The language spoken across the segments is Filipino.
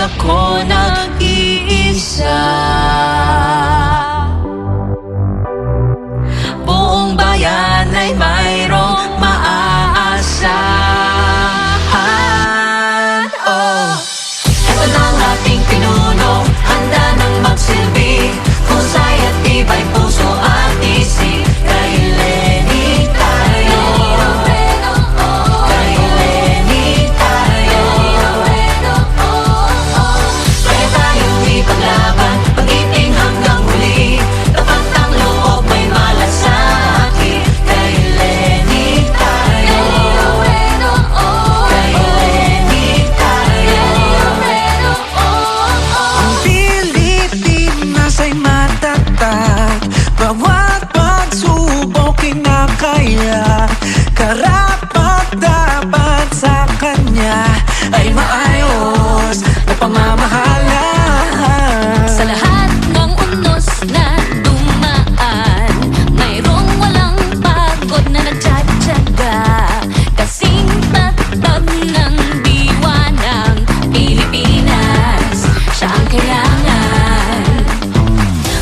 ako nag-iisa. Buong bayan ay mayroong maaasahan. Oh, ito na ang ating pinuno, handa nang magsilbi, husay at tibay puso at isip. Kay Leni tayo, kay Leni tayo. Kaya tayong ipaglaban, pag-ibig hanggang huli, tapat ang loob may malasakit. Kay Leni tayo, kay Leni tayo. Ang Pilipinas ay matatag, bawat pagsubok kinakaya. Karapat-dapat sa kanya ay maayos na pamamahala. Sa lahat ng unos na dumaan, mayroong walang pagod na nagtsatsaga. Kasing tatag ng diwa ng Pilipinas, siya ang kailangan.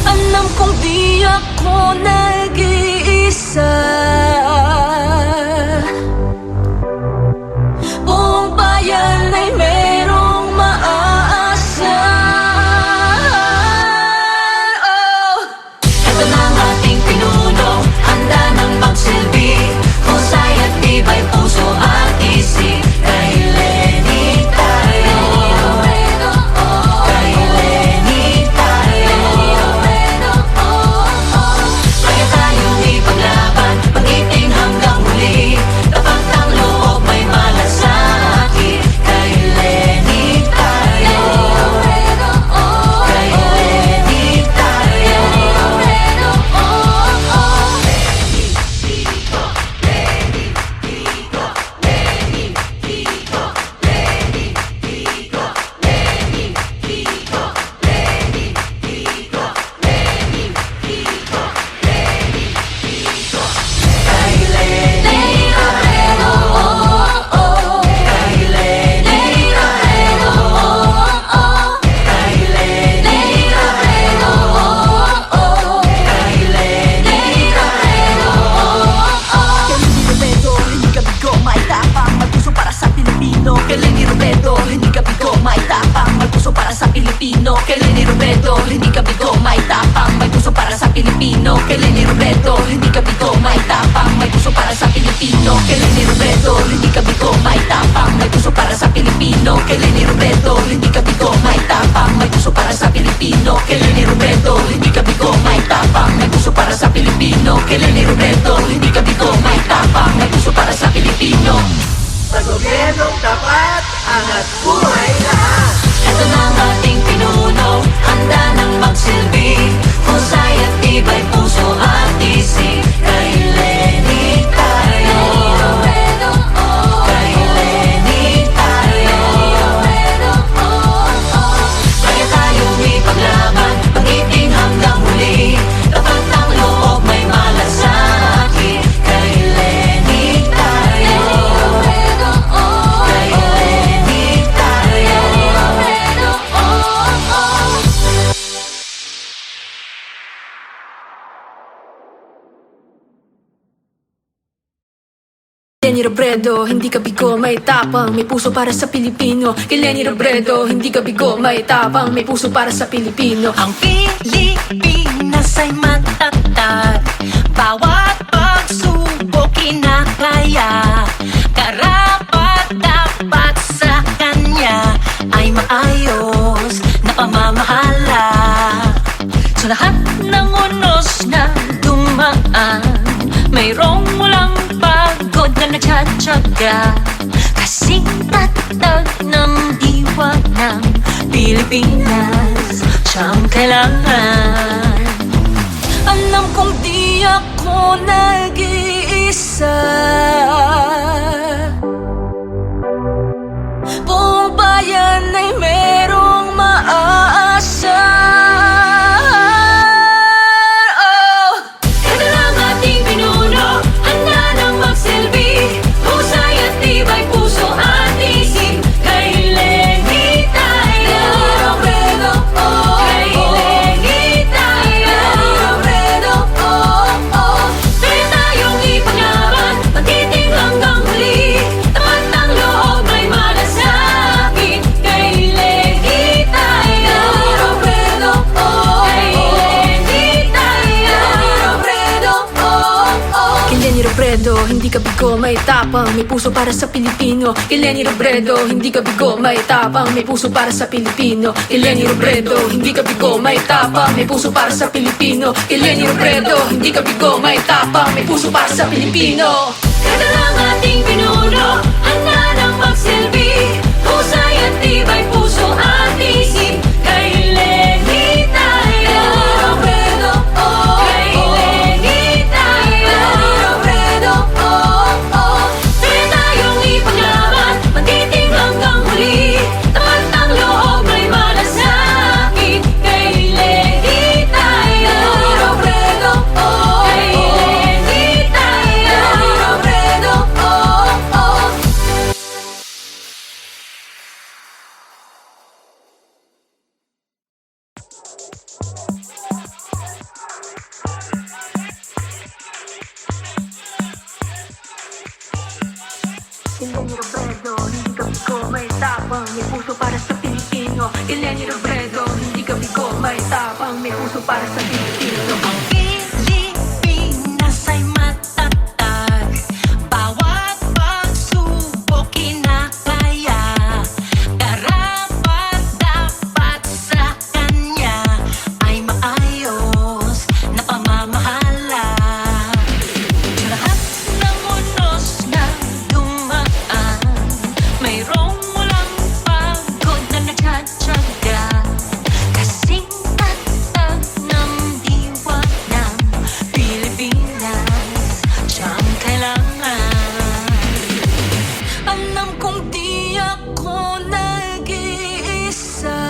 Alam kong di ako nag-iisa. Buong bayan ay merong maaasahan. Oh, ito na ang ating pinuno, handa nang magsilbi, husay at tibay puso at isip. Kay Leni tayo, kay Leni tayo. Kaya tayong ipaglaban, pag-ibig hanggang huli, tapat ang loob may malasakit. Kay Leni tayo, kay Leni tayo. Kay Leni Robredo, kay Leni Robredo, kay Leni Robredo, kay Leni Robredo. Kay Leni Robredo, hindi ka bigo, may tapang, may puso para sa Pilipino. Kay Leni Robredo, hindi ka bigo, may tapang, may puso para sa Pilipino. Kay Leni Robredo, hindi ka bigo, may tapang, may puso para sa Pilipino. Kay Leni Robredo, hindi ka bigo, may tapang, may puso para sa Pilipino. Kay Leni Robredo, hindi ka bigo, may tapang, may puso para sa Pilipino. Kay Leni Robredo, hindi ka bigo, may tapang, may puso para sa Pilipino. Kay Leni Robredo, hindi ka bigo, may tapang, may puso para sa Pilipino. Sa gobyernong tapat, angat buhay lahat. Ito na ang ating pinuno, handa nang magsilbi, husay at tibay puso at isip. Kay Leni tayo, kay Leni tayo. Kaya tayong ipaglaban, pag-ibig hanggang huli, tapat ang loob may malasakit. Kay Leni tayo, kay Leni tayo. Leni Robredo, hindi ka bigo, may tapang, may puso para sa Pilipino. Kay Leni Robredo, hindi ka bigo, may tapang, may puso para sa Pilipino. Ang Pilipinas ay matatag, bawat pagsubok kinakaya. Karapat-dapat sa kanya ay maayos na pamamahala. Sa lahat ng unos na dumaan, mayroong walang pagod na nagtsatsaga. Kasing tatag ng diwa ng Pilipinas, siya ang kailangan. Alam kong di ako nag-iisa. Buong bayan ay merong maaasahan. Oh, ito na ang ating pinuno, handa nang magsilbi, husay at tibay puso at isip. Kay Leni tayo, may tapang, may puso para sa Pilipino. Kay Lenny Robredo, hindi ka bigo, may tapang, may puso para sa Pilipino. Kay Lenny Robredo, hindi ka bigo, may tapang, may puso para sa Pilipino. Kay Lenny Robredo, hindi ka bigo, may tapang, may puso para sa Pilipino. Kada lang ating pinuno, handa nang magsilbi. Husay at tibay puso at isip. Kay Lenny tayo, Robredo, oh. Kay Lenny tayo, Robredo, oh, oh. Kaya tayong ipaglaban, matitig hanggang huli. Tapat ng loob may malasakit. Kay Lenny tayo, Robredo, oh. Kay Lenny tayo, Robredo, oh, oh. Kay Lenny Robredo, hindi ka bigo, may tapang, may puso para sa Pilipino. Kay Lenny Robredo, hindi ka bigo, may tapang, may puso para sa Pilipino. Ang Pilipinas ay matatag, bawat pagsubok kinakaya. Karapat-dapat sa kanya ay maayos na pamamahala. Lahat ng unos na dumaan, mayroong walang pagod na nagtsatsaga. Kasing tatag ng diwa ng Pilipinas, siya ang kailangan. Alam kong di ako nag-iisa,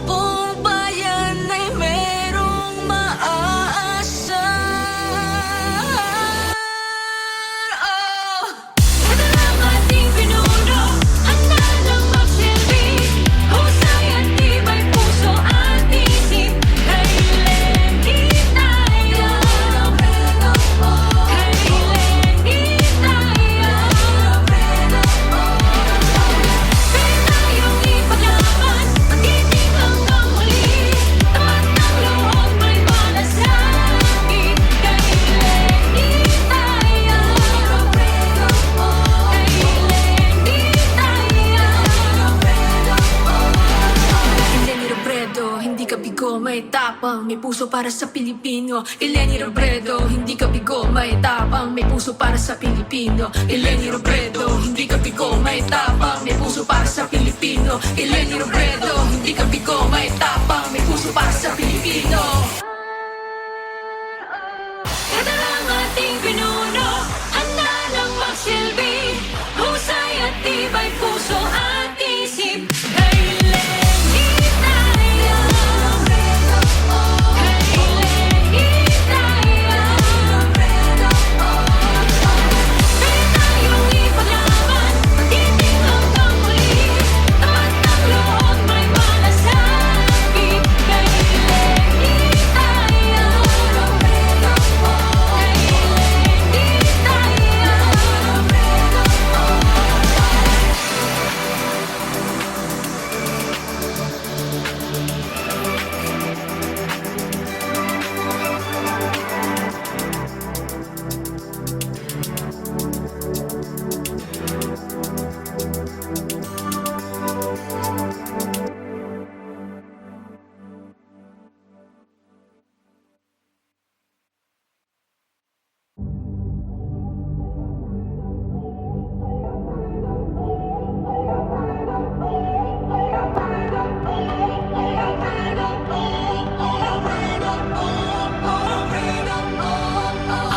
buong bayan ay merong maaasa. Oh! Kada lang ating pinuno, handa nang magsilbi. Husay at tibay puso at isip. Kay Lenny tayo, Robredo, oh. Kay Lenny tayo, Robredo, oh. Kaya tayong ipaglaban, matitig hanggang huli. Tapat ng loob may malasakit. Kay Lenny tayo, Robredo, oh. Kay Lenny tayo, Robredo, oh. Kay Lenny Robredo, hindi ka bigo, may tapang, may puso para sa Pilipino. Kay Lenny Robredo, hindi ka bigo, may tapang, may puso para sa Pilipino. Kay Lenny Robredo, hindi ka bigo, may tapang, may puso para sa Pilipino. Kay Lenny Robredo, hindi ka bigo, may tapang, may puso para sa Pilipino. Kada lang ating pinuno, handa nang magsilbi. Husay at tibay puso at isip. Kay Lenny tayo, Robredo, oh. Kay Lenny tayo, Robredo, oh, oh. Kaya tayong ipaglaban, matitig hanggang huli. Tapat ng loob may malasakit. Kay Lenny tayo, Robredo, oh. Kay Lenny tayo, Robredo, oh.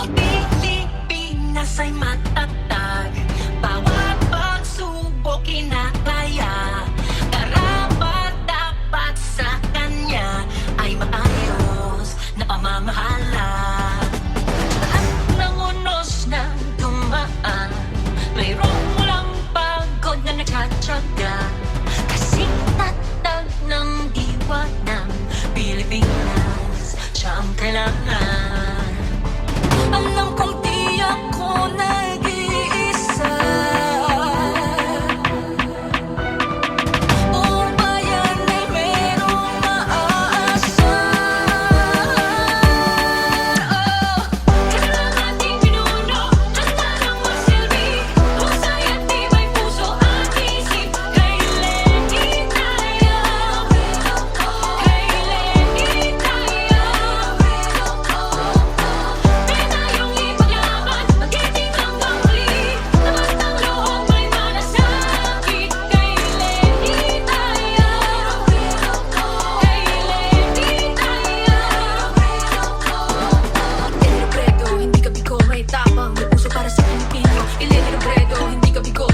Ang Pilipinas ay matatag, bawat pagsubok kinakaya. Karapat-dapat sa kanya ay maayos na pamamahala. Lahat ng unos na dumaan, mayroong walang pagod na nagtsatsaga. Kasing tatag ng diwa ng Pilipinas, siya ang kailangan. Alam kong di ako nag-iisa, buong bayan ay merong maaasa. Oh!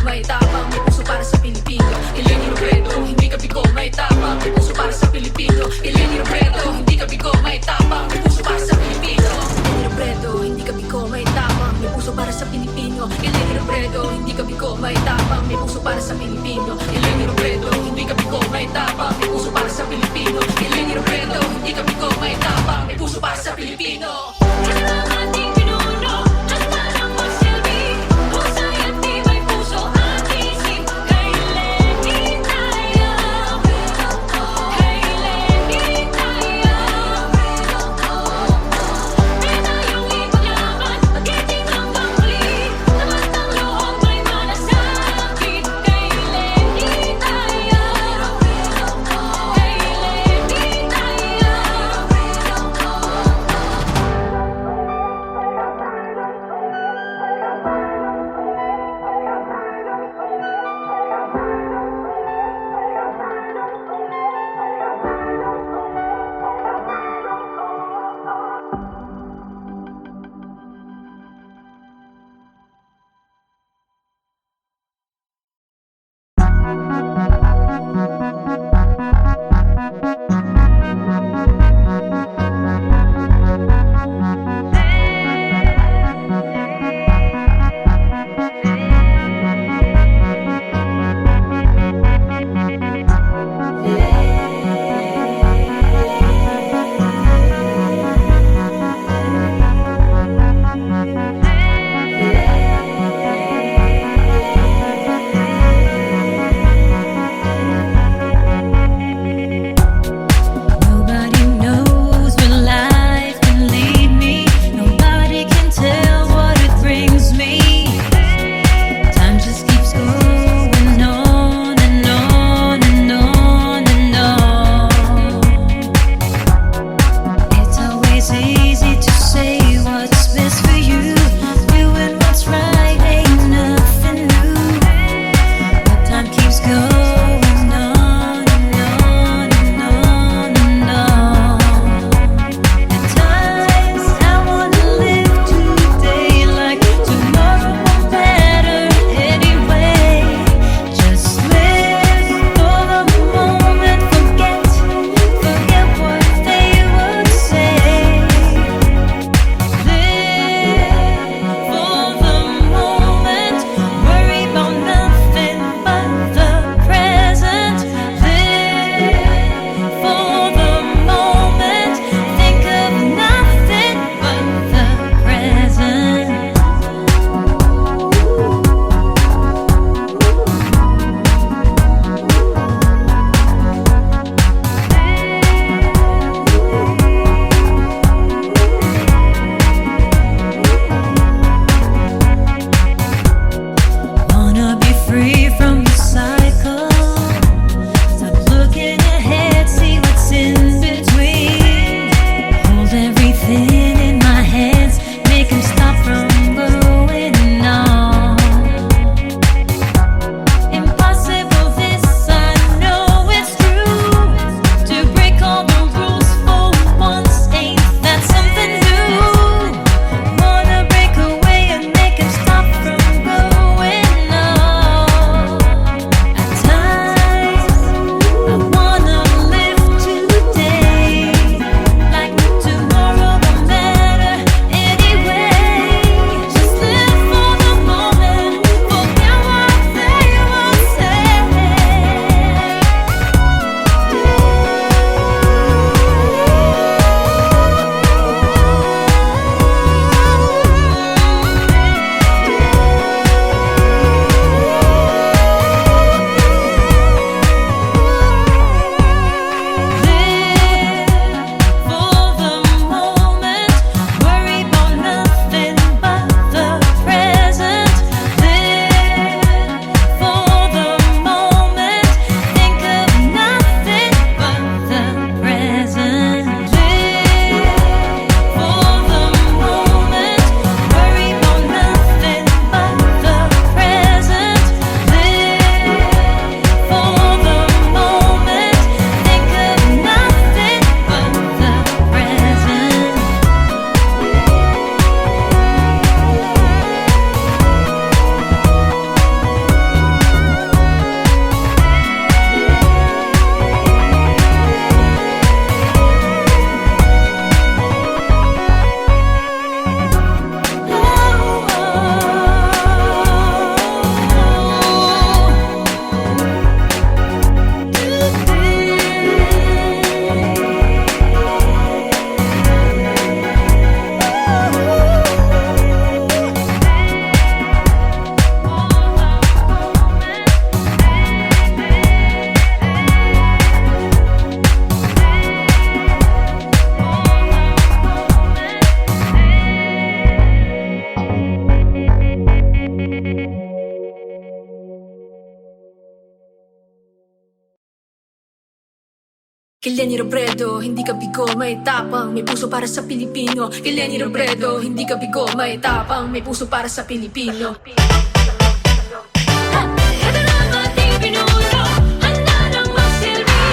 may tapang, may puso para sa Pilipino. Eleni Robredo, hindi ka bigo, may tapang, may puso para sa Pilipino. Eleni Robredo, hindi ka bigo, may tapang, may puso para sa Pilipino. Eleni Robredo, hindi ka bigo, may tapang, may puso para sa Pilipino. Eleni Robredo, hindi ka bigo, may tapang, may puso para sa Pilipino. Eleni Robredo, hindi ka bigo, may tapang, may puso para sa Pilipino. Eleni Robredo, hindi ka bigo, may tapang, may puso para sa Pilipino. Ito na ang ating pinuno, handa ng magsilbi. Husay at tibay puso at isip. Kay Lenny tayo, kay Lenny tayo. Kaya tayong ipaglaban, magiting hanggang huli. Lahat ng loob ay manasakit. Kay Lenny tayo, kay Lenny tayo. Kay Lenny Robredo, hindi ka bigo, may tapang, may puso para sa Pilipino. Kay Lenny Robredo, hindi ka bigo, may tapang, may puso para sa Pilipino. Ito na ang ating pinuno, handa nang magsilbi.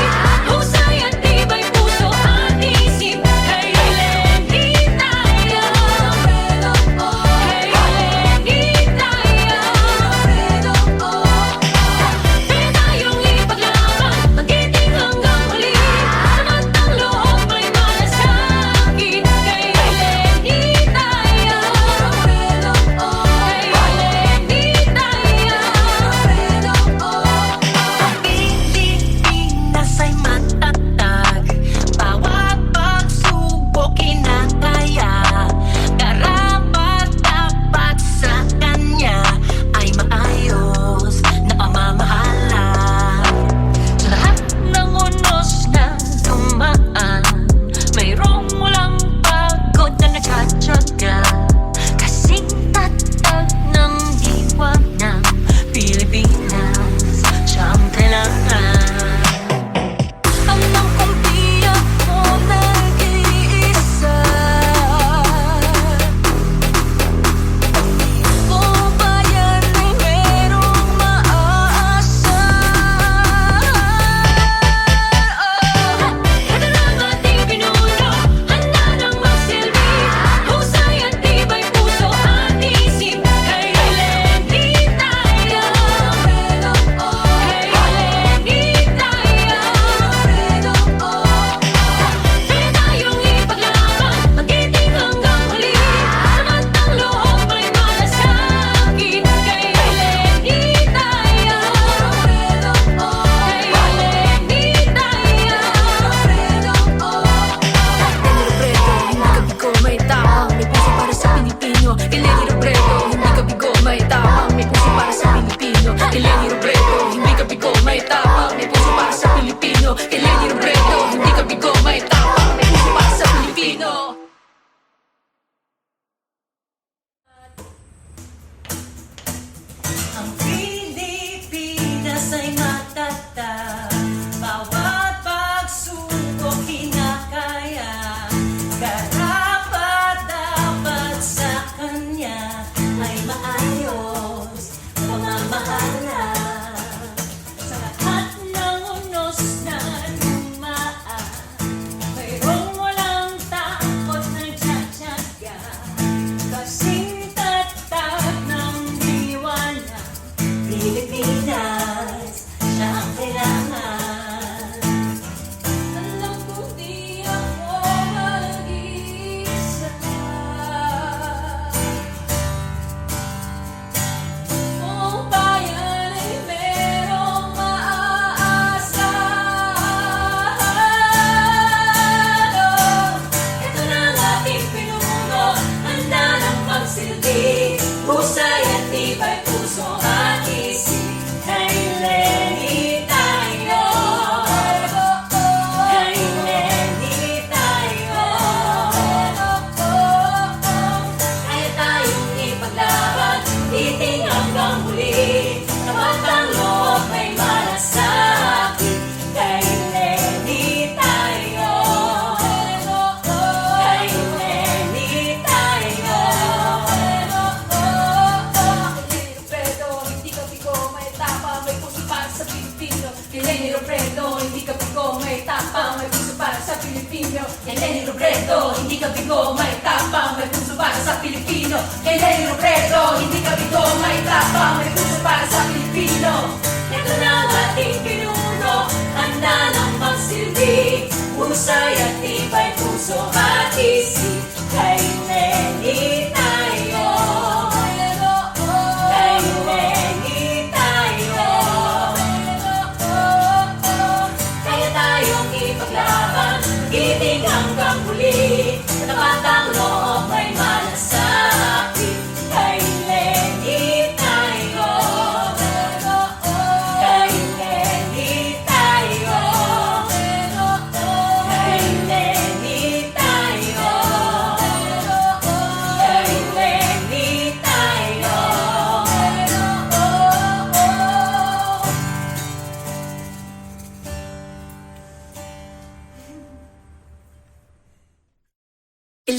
Husay at tibay puso at isip. Kay Lenny tayo, kay Lenny tayo. Kaya tayong ipaglaban, magiting hanggang huli. Samantang loob may malasakit. Kay Lenny tayo, kay Lenny tayo. Pilipinas ay matatag, bawat pagsubok kinakaya. Karapat-dapat sa kanya ay maayos na pamamahala. Sa lahat ng unos na dumaan, mayroong walang pagod na nagkatsaga. Kasing tatag ng diwa ng Pilipinas, siya ang kailangan. Alam kong di ako nag-iisa. Buong bayan ay merong maaasa. Ito na ang ating pinuno, handa nang magsilbi. Husay at tibay puso at isip. Kay Lenny tayo, kay Lenny tayo. Kaya tayong ipaglaban, magiting hanggang huli. Samantang loob may malasakit. Kay Lenny tayo, kay Lenny tayo. Lenny Robredo, hindi ka bigo, may tapang, may puso para sa Pilipino. Kay Lenny Robredo, hindi ka bigo, may tapang, may puso para sa Pilipino. Kay Lenny Robredo, hindi ka bigo, may tapang, may puso para sa Pilipino. Ang Pilipinas ay matatag, bawat pagsubok kinakaya. Karapat-dapat sa kanya ay maayos pamamahala. Sa lahat ng unos na dumaan, mayroong walang takot na tiyatyaga. Kasing tatag ng diwa ng Pilipinas, siya ang kailangan. Alam kong di ako mag-isa. Buong bayan ay merong maaasa. Ito na ang ating pinuno, handa nang magsilbi. Husay at tibay puso at isip. Kay Lenny tayo, kay Lenny tayo. Kaya tayong ipaglaban, titing hanggang huli. Tapat ang loob may malasakit. Kay Lenny tayo, kay Lenny tayo. Lenny Robredo, hindi ka bigo, may tapang, may puso para sa Pilipino. Kay Lenny Robredo, hindi ka bigo, may tapang, may puso para sa Pilipino. Kay Lenny Robredo, hindi ka bigo, may tapang, may puso para sa Pilipino. Ito na ang ating pinuno, handa nang magsilbi. Husay at tibay puso at isip. Kay Lenny tayo, kay Lenny tayo. Kaya tayong ipaglaban, giting hanggang huli. Tapat ang loob may malasakit. Kay Lenny tayo,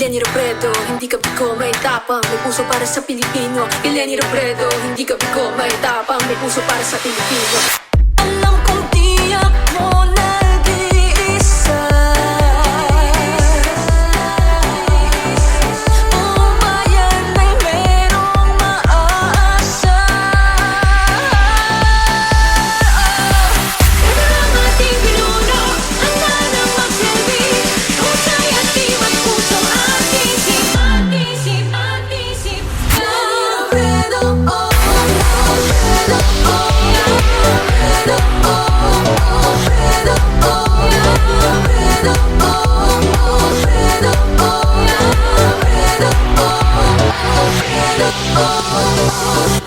Lenny Robredo, hindi ka bigo, may tapang, may puso para sa Pilipino. Kay Lenny Robredo, hindi ka bigo, may tapang, may puso para sa Pilipino. Alam kong tiyak mo nag-iisa, buong bayan ay merong maaasa. Ito ang ating pinuno, handa nang magsilbi. Husay at tibay puso, atisip, atisip, atisip. Lenny Robredo, oh, Robredo, oh, Robredo, oh, Robredo, oh, Robredo, oh, Robredo, oh, Robredo, oh, Robredo, oh.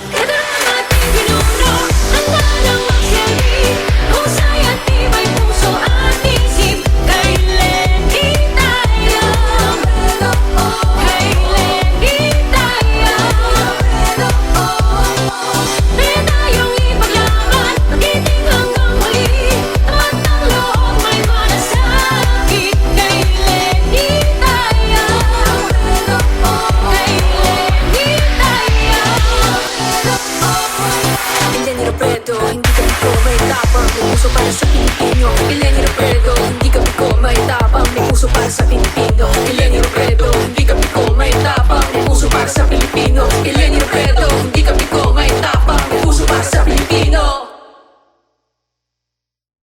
Ito ang ating pinuno, handa nang magsilbi. Husay at tibay puso, atisip. Kay Lenny tayo, kay Lenny tayo. Kaya tayong ipaglaban, magiting hanggang huli. Tapat ang loob, may malasakit. Kay Lenny tayo, kay Lenny tayo. Kay Lenny Robredo, hindi ka bigo, may tapang, may puso para sa Pilipino. Kay Lenny Robredo, hindi ka bigo, may tapang, may puso para sa Pilipino. Kay Lenny Robredo,